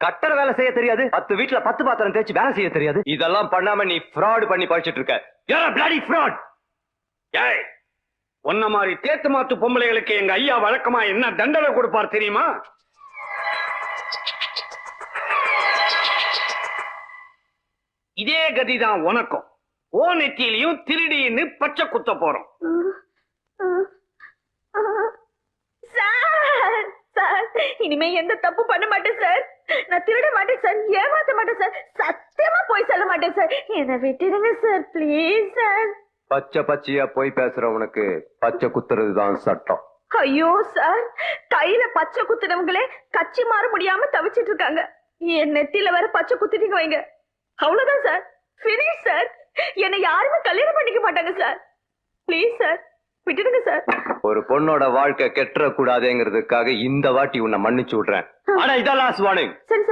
கட்டட வேலை செய்ய தெரியாது, 10 வீட்டுல 10 பாத்திரம் தேய்ச்சி வேலை செய்ய தெரியாது. இதெல்லாம் பண்ணாம நீ ஃப்ராட் பண்ணி படிச்சிட்டு இருக்க. You're a bloody fraud. ஏய், உன்ன மாதிரி தேத்து மாத்து பொம்பளைகளுக்கு எங்க ஐயா வழக்கமா என்ன தண்டனை கொடுப்பார் தெரியுமா? இதே கதிதான் உனக்கும். ஓ நெத்தியிலையும் திருடின்னு பச்சை குத்த போறோம். இனிமே எந்த தப்பு பண்ண மாட்டேன் சார். நான் திருட மாட்டேன் சார், ஏமாத்த மாட்டேன் சார், சத்தியமா போய் சொல்ல மாட்டேன் சார். என்ன விட்டுடுங்க சார், பிளீஸ் சார். பச்சை பச்சையா போய் பேசுறவனுக்கு பச்சை குத்துறதுதான் சட்டம். ஐயோ சார், கையில பச்சை குத்துனவங்களே கட்சி மாற முடியாம தவிச்சிட்டு இருக்காங்க. என் நெத்தியில வேற பச்சை குத்திட்டீங்க வைங்க, அவ்வளவுதான் சார், பினிஷ் சார். என்னை யாருமே கல்யாணம் பண்ணிக்க மாட்டாங்க சார். பிளீஸ் சார், விட்டுடுங்க சார். ஒரு பொண்ணோட வாழ்க்கை கெட்டுற கூடாதுங்கிறதுக்காக இந்த வாட்டி உன்னை மன்னிச்சு விடுறேன். ஆனா இதான் லாஸ்ட் வார்னிங். சரி சார்.